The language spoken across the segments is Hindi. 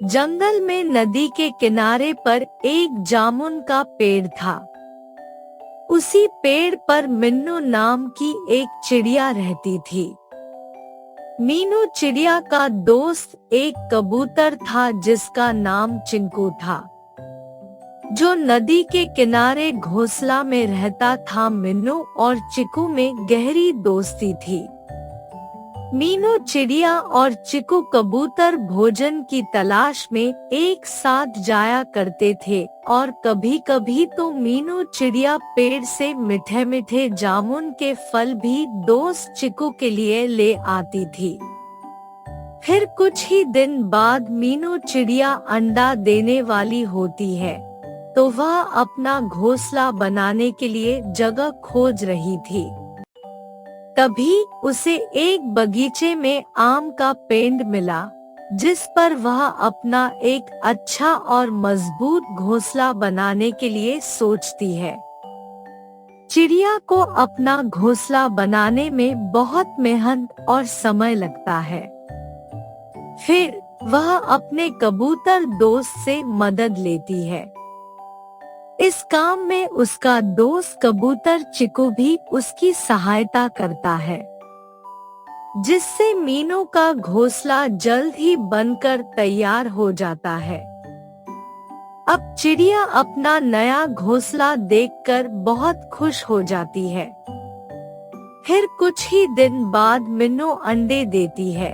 जंगल में नदी के किनारे पर एक जामुन का पेड़ था। उसी पेड़ पर मिन्नू नाम की एक चिड़िया रहती थी। मीनू चिड़िया का दोस्त एक कबूतर था जिसका नाम चिंकू था, जो नदी के किनारे घोंसला में रहता था। मिन्नू और चिकू में गहरी दोस्ती थी। मीनू चिड़िया और चिकू कबूतर भोजन की तलाश में एक साथ जाया करते थे और कभी-कभी तो मीनू चिड़िया पेड़ से मीठे मीठे जामुन के फल भी दोस्त चिकू के लिए ले आती थी। फिर कुछ ही दिन बाद मीनू चिड़िया अंडा देने वाली होती है, तो वह अपना घोंसला बनाने के लिए जगह खोज रही थी। तभी उसे एक बगीचे में आम का पेड़ मिला, जिस पर वह अपना एक अच्छा और मजबूत घोंसला बनाने के लिए सोचती है। चिड़िया को अपना घोंसला बनाने में बहुत मेहनत और समय लगता है। फिर वह अपने कबूतर दोस्त से मदद लेती है। इस काम में उसका दोस्त कबूतर चिकू भी उसकी सहायता करता है, जिससे मीनू का घोंसला जल्द ही बनकर तैयार हो जाता है। अब चिड़िया अपना नया घोंसला देखकर बहुत खुश हो जाती है। फिर कुछ ही दिन बाद मिन्नू अंडे देती है।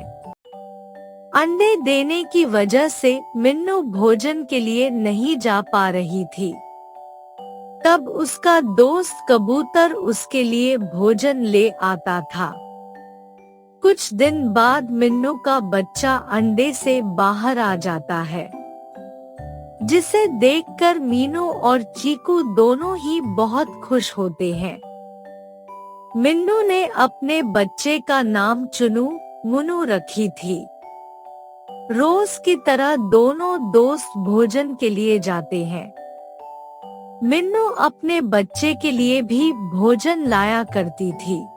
अंडे देने की वजह से मिन्नू भोजन के लिए नहीं जा पा रही थी। तब उसका दोस्त कबूतर उसके लिए भोजन ले आता था। कुछ दिन बाद मिन्नू का बच्चा अंडे से बाहर आ जाता है, जिसे देखकर मीनू और चीकू दोनों ही बहुत खुश होते हैं। मिन्नू ने अपने बच्चे का नाम चुनू मुन्नू रखी थी। रोज की तरह दोनों दोस्त भोजन के लिए जाते हैं। मिन्नू अपने बच्चे के लिए भी भोजन लाया करती थी।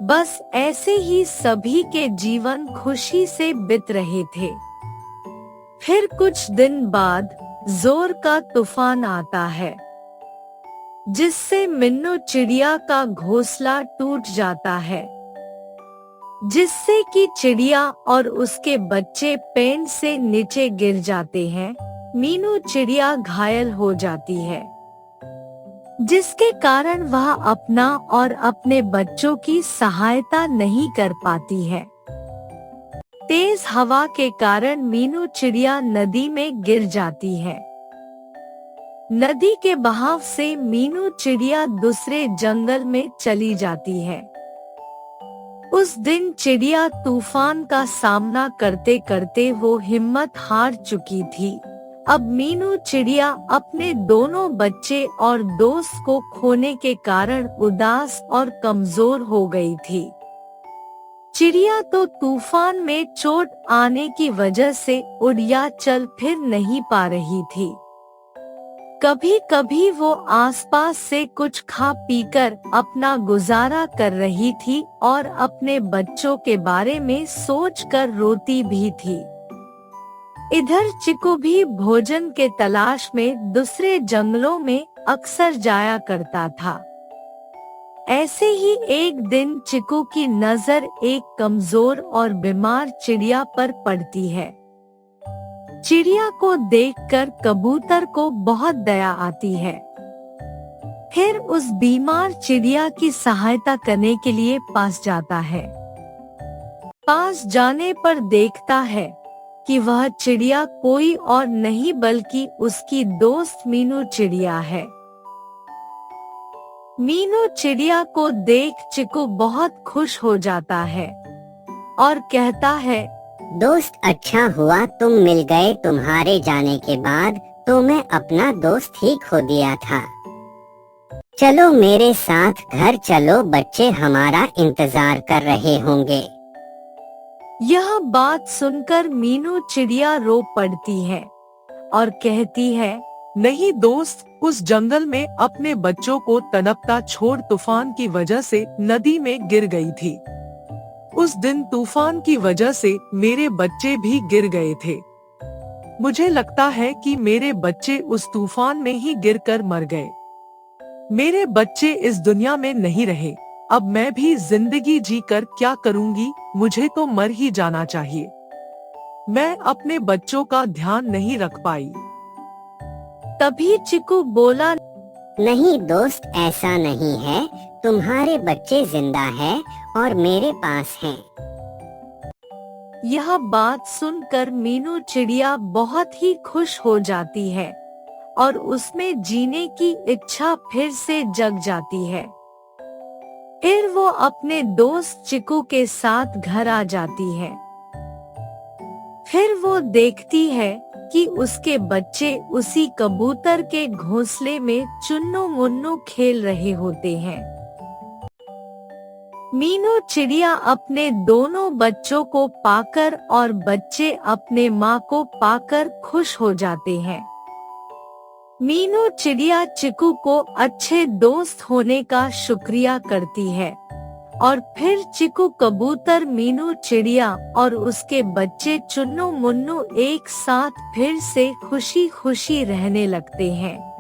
बस ऐसे ही सभी के जीवन खुशी से बीत रहे थे। फिर कुछ दिन बाद जोर का तूफान आता है, जिससे मिन्नू चिड़िया का घोंसला टूट जाता है, जिससे कि चिड़िया और उसके बच्चे पेड़ से नीचे गिर जाते हैं। मीनू चिड़िया घायल हो जाती है, जिसके कारण वह अपना और अपने बच्चों की सहायता नहीं कर पाती है। तेज हवा के कारण मीनू चिड़िया नदी में गिर जाती है। नदी के बहाव से मीनू चिड़िया दूसरे जंगल में चली जाती है। उस दिन चिड़िया तूफान का सामना करते करते वो हिम्मत हार चुकी थी। अब मीनू चिड़िया अपने दोनों बच्चे और दोस्त को खोने के कारण उदास और कमजोर हो गई थी। चिड़िया तो तूफान में चोट आने की वजह से उड़ या चल फिर नहीं पा रही थी। कभी कभी वो आसपास से कुछ खा पीकर अपना गुजारा कर रही थी और अपने बच्चों के बारे में सोचकर रोती भी थी। इधर चिकू भी भोजन के तलाश में दूसरे जंगलों में अक्सर जाया करता था। ऐसे ही एक दिन चिकू की नजर एक कमजोर और बीमार चिड़िया पर पड़ती है। चिड़िया को देखकर कबूतर को बहुत दया आती है। फिर उस बीमार चिड़िया की सहायता करने के लिए पास जाता है। पास जाने पर देखता है कि वह चिड़िया कोई और नहीं बल्कि उसकी दोस्त मीनू चिड़िया है। मीनू चिड़िया को देख चिकू बहुत खुश हो जाता है और कहता है, दोस्त अच्छा हुआ तुम मिल गए। तुम्हारे जाने के बाद तो मैं अपना दोस्त ही खो दिया था। चलो मेरे साथ घर चलो, बच्चे हमारा इंतजार कर रहे होंगे। यह बात सुनकर मीनू चिड़िया रो पड़ती है और कहती है, नहीं दोस्त, उस जंगल में अपने बच्चों को तनकता छोड़ तूफान की वजह से नदी में गिर गई थी। उस दिन तूफान की वजह से मेरे बच्चे भी गिर गए थे। मुझे लगता है कि मेरे बच्चे उस तूफान में ही गिरकर मर गए। मेरे बच्चे इस दुनिया में नहीं रहे। अब मैं भी जिंदगी जीकर क्या करूंगी, मुझे तो मर ही जाना चाहिए। मैं अपने बच्चों का ध्यान नहीं रख पाई। तभी चिकू बोला, नहीं दोस्त, ऐसा नहीं है। तुम्हारे बच्चे जिंदा हैं और मेरे पास हैं। यह बात सुनकर मीनू चिड़िया बहुत ही खुश हो जाती है और उसमें जीने की इच्छा फिर से जग जाती है। फिर वो अपने दोस्त चिकू के साथ घर आ जाती है। फिर वो देखती है कि उसके बच्चे उसी कबूतर के घोंसले में चुन्नू मुन्नू खेल रहे होते हैं। मीनू चिड़िया अपने दोनों बच्चों को पाकर और बच्चे अपने माँ को पाकर खुश हो जाते हैं। मीनू चिड़िया चिकू को अच्छे दोस्त होने का शुक्रिया करती है और फिर चिकू कबूतर, मीनू चिड़िया और उसके बच्चे चुन्नू मुन्नू एक साथ फिर से खुशी खुशी रहने लगते हैं।